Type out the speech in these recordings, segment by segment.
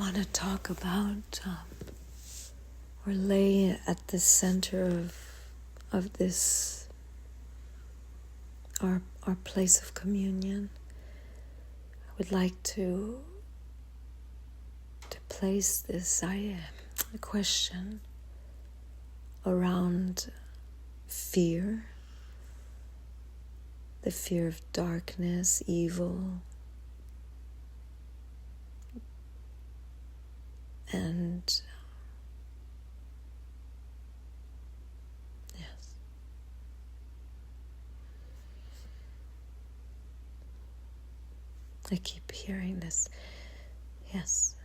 want to talk about or lay at the center of this, our place of communion. I would like to place this question around fear, the fear of darkness, evil, and yes, I keep hearing this. Yes,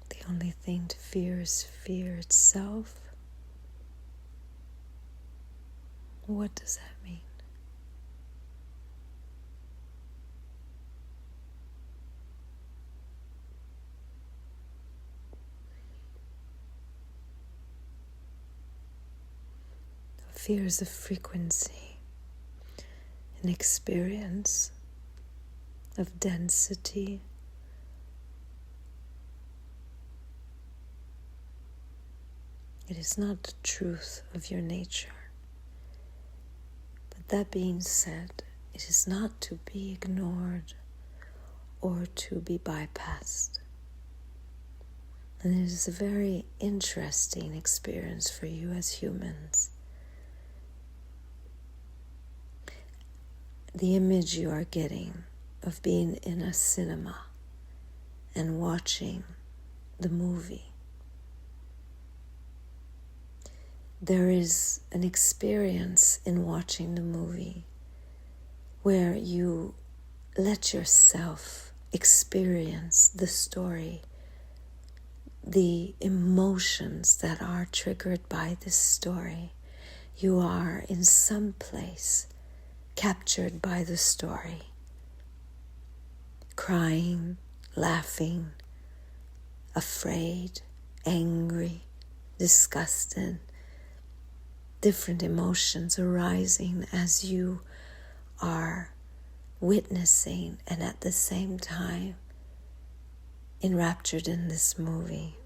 the only thing to fear is fear itself. What does that mean? Fear is a frequency, an experience of density. It is not the truth of your nature. But that being said, it is not to be ignored or to be bypassed. And it is a very interesting experience for you as humans. The image you are getting of being in a cinema and watching the movie. There is an experience in watching the movie where you let yourself experience the story, the emotions that are triggered by this story. You are in some place captured by the story, crying, laughing, afraid, angry, disgusted, different emotions arising as you are witnessing and at the same time enraptured in this movie.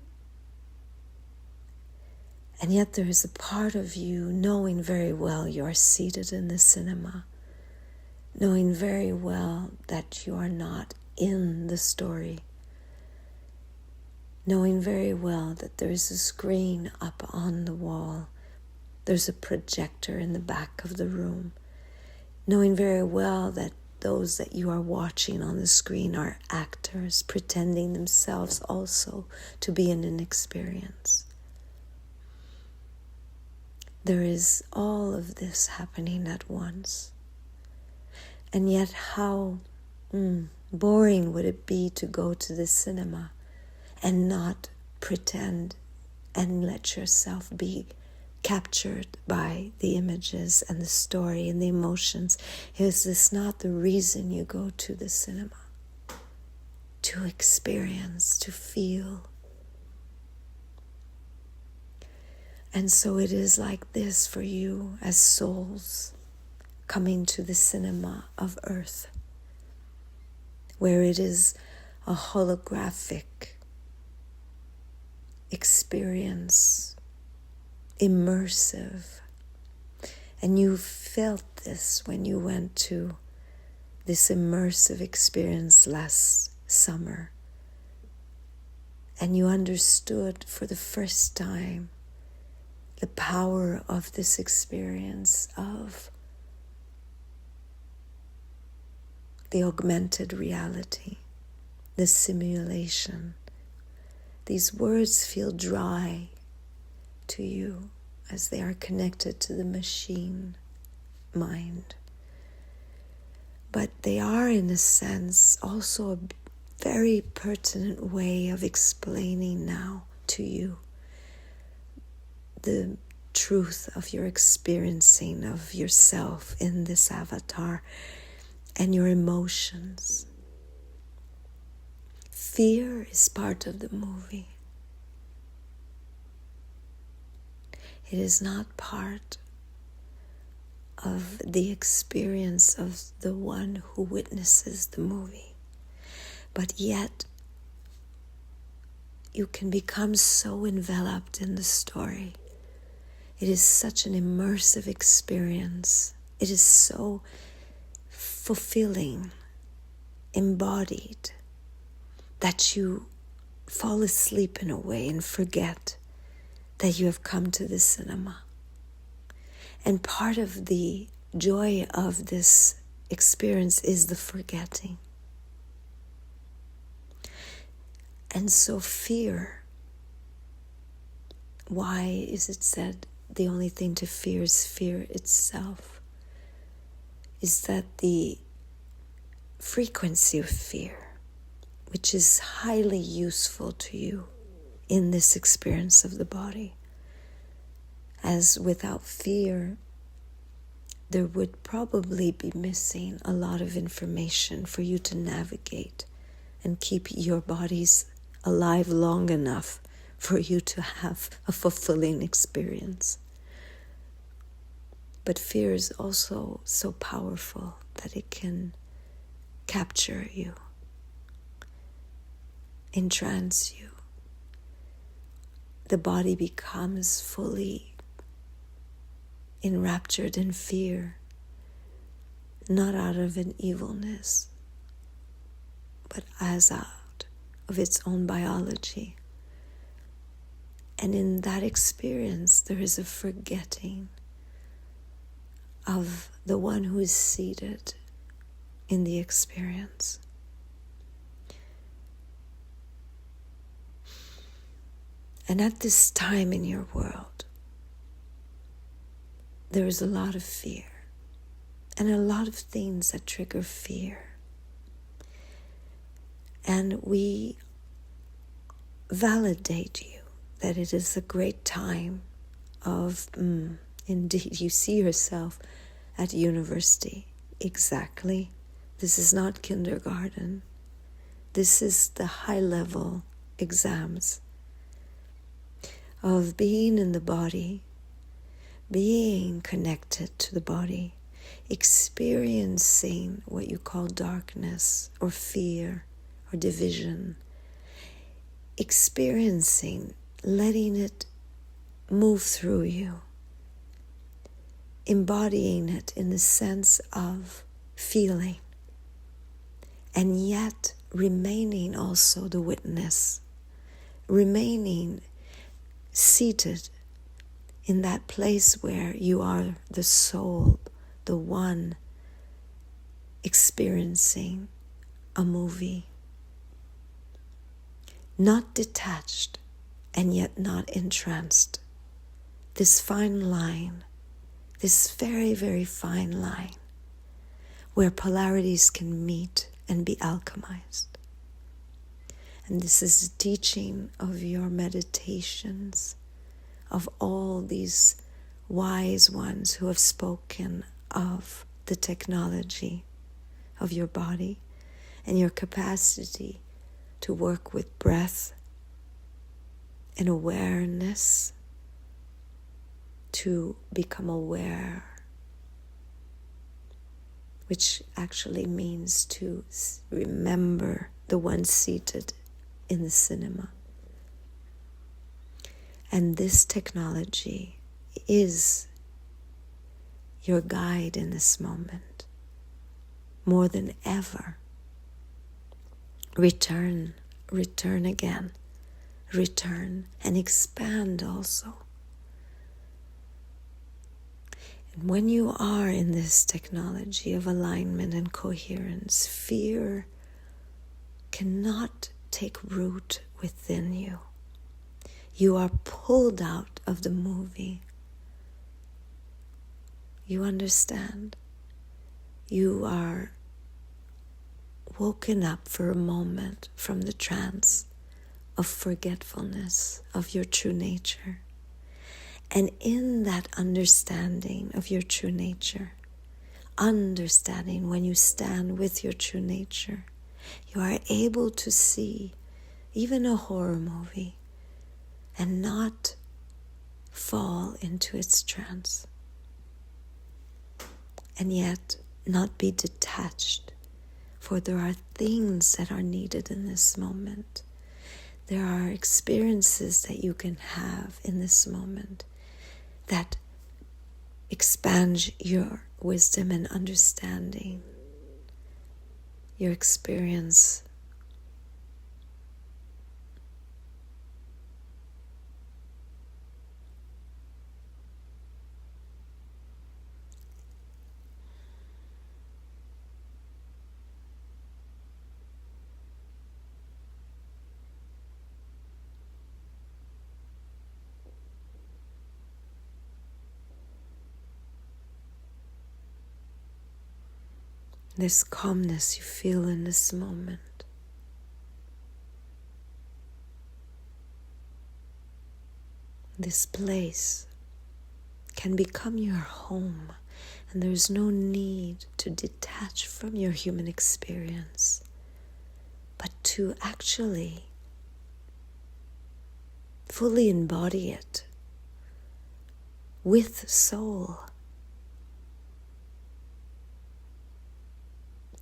And yet there is a part of you knowing very well you are seated in the cinema, knowing very well that you are not in the story, knowing very well that there is a screen up on the wall, there's a projector in the back of the room, knowing very well that those that you are watching on the screen are actors pretending themselves also to be in an experience. There is all of this happening at once. And yet how boring would it be to go to the cinema and not pretend and let yourself be captured by the images and the story and the emotions? Is this not the reason you go to the cinema? To experience, to feel. And so it is like this for you as souls coming to the cinema of earth, where it is a holographic experience, immersive. And you felt this when you went to this immersive experience last summer. And you understood for the first time the power of this experience of the augmented reality, the simulation. These words feel dry to you as they are connected to the machine mind. But they are, in a sense, also a very pertinent way of explaining now to you the truth of your experiencing of yourself in this avatar and your emotions. Fear is part of the movie. It is not part of the experience of the one who witnesses the movie. But yet, you can become so enveloped in the story. It is such an immersive experience. It is so fulfilling, embodied, that you fall asleep in a way and forget that you have come to the cinema. And part of the joy of this experience is the forgetting. And so fear, why is it said the only thing to fear is fear itself? Is that the frequency of fear, which is highly useful to you in this experience of the body. As without fear, there would probably be missing a lot of information for you to navigate and keep your bodies alive long enough for you to have a fulfilling experience. But fear is also so powerful that it can capture you, entrance you. The body becomes fully enraptured in fear, not out of an evilness, but as out of its own biology. And in that experience, there is a forgetting of the one who is seated in the experience. And at this time in your world, there is a lot of fear and a lot of things that trigger fear. And we validate you that it is a great time of, indeed, you see yourself at university. Exactly. This is not kindergarten. This is the high-level exams of being in the body, being connected to the body, experiencing what you call darkness or fear or division, experiencing, letting it move through you, embodying it in the sense of feeling, and yet remaining also the witness, remaining seated in that place where you are the soul, the one experiencing a movie. Not detached and yet not entranced. This fine line, this very, very fine line where polarities can meet and be alchemized. And this is the teaching of your meditations, of all these wise ones who have spoken of the technology of your body and your capacity to work with breath and awareness, to become aware, which actually means to remember the one seated in the cinema. And this technology is your guide in this moment. More than ever, return again, return and expand also. And when you are in this technology of alignment and coherence, fear cannot take root within you. You are pulled out of the movie. You understand? You are woken up for a moment from the trance of forgetfulness of your true nature. And in that understanding of your true nature, understanding when you stand with your true nature, you are able to see even a horror movie and not fall into its trance. And yet not be detached, for there are things that are needed in this moment There are experiences that you can have in this moment that expand your wisdom and understanding, your experience. This calmness you feel in this moment. This place can become your home, and there's no need to detach from your human experience, but to actually fully embody it with soul.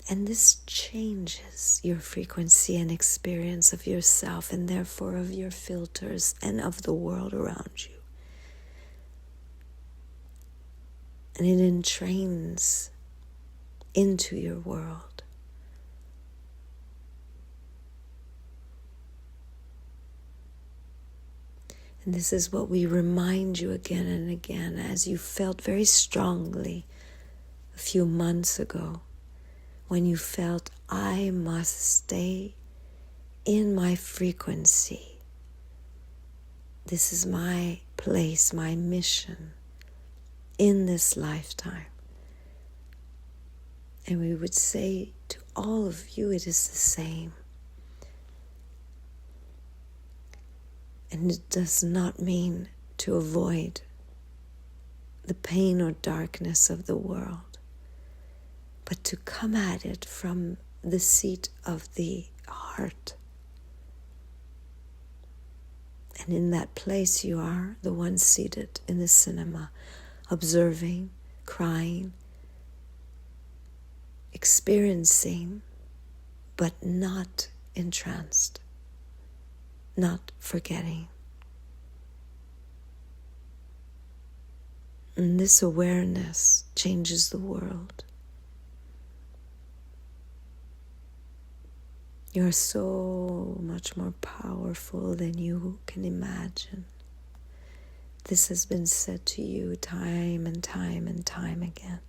And this changes your frequency and experience of yourself, and therefore of your filters and of the world around you. And it entrains into your world. And this is what we remind you again and again, as you felt very strongly a few months ago, when you felt, I must stay in my frequency. This is my place, my mission in this lifetime. And we would say to all of you, it is the same. And it does not mean to avoid the pain or darkness of the world, but to come at it from the seat of the heart. And in that place you are the one seated in the cinema, observing, crying, experiencing, but not entranced, not forgetting. And this awareness changes the world. You are so much more powerful than you can imagine. This has been said to you time and time and time again.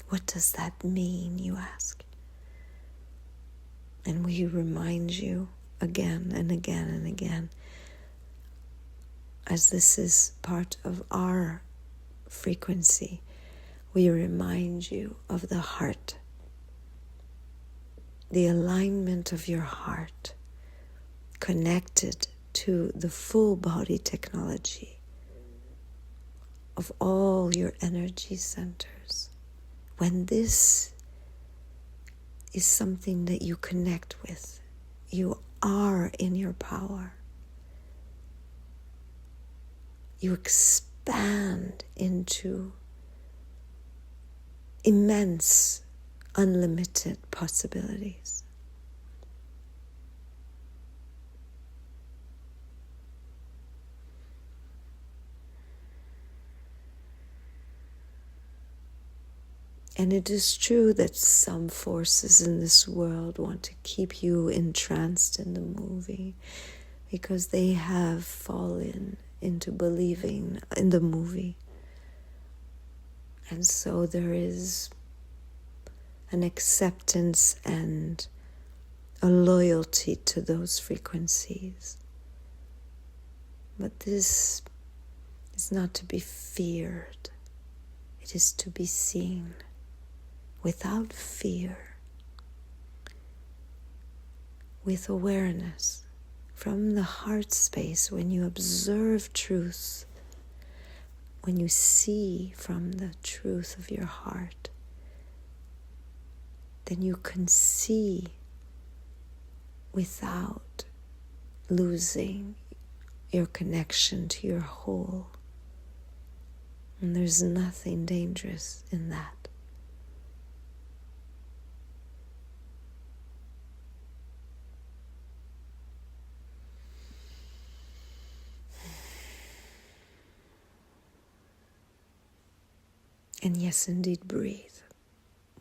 What does that mean, you ask? And we remind you again and again and again, as this is part of our frequency, we remind you of the heart. The alignment of your heart connected to the full body technology of all your energy centers. When this is something that you connect with, you are in your power. You expand into immense, unlimited possibilities. And it is true that some forces in this world want to keep you entranced in the movie because they have fallen into believing in the movie. And so there is an acceptance and a loyalty to those frequencies. But this is not to be feared. It is to be seen without fear, with awareness from the heart space. When you observe truth, when you see from the truth of your heart, then you can see without losing your connection to your whole. And there's nothing dangerous in that. And yes, indeed, breathe.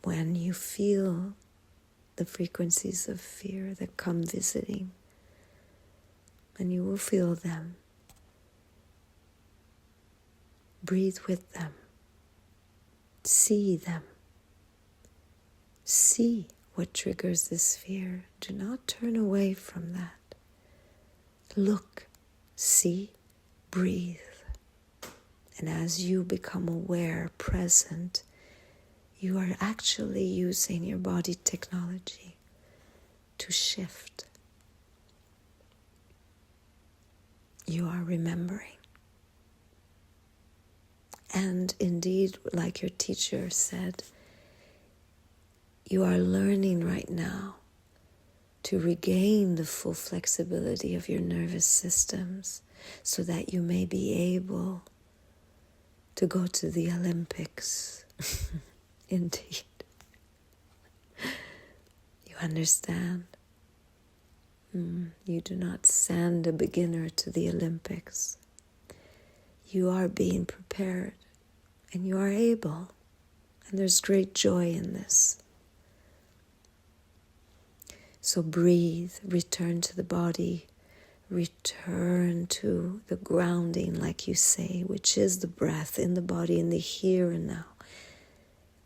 When you feel the frequencies of fear that come visiting, and you will feel them, breathe with them. See them. See what triggers this fear. Do not turn away from that. Look, see, breathe. And as you become aware, present, you are actually using your body technology to shift. You are remembering. And indeed, like your teacher said, you are learning right now to regain the full flexibility of your nervous systems so that you may be able to go to the Olympics. Indeed. You understand? You do not send a beginner to the Olympics. You are being prepared, and you are able, and there's great joy in this. So breathe, return to the body, return to the grounding, like you say, which is the breath in the body, in the here and now.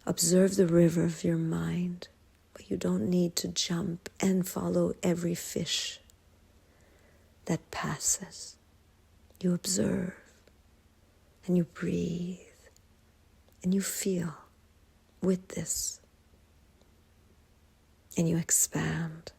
Observe the river of your mind, but you don't need to jump and follow every fish that passes. You observe, and you breathe, and you feel with this, and you expand.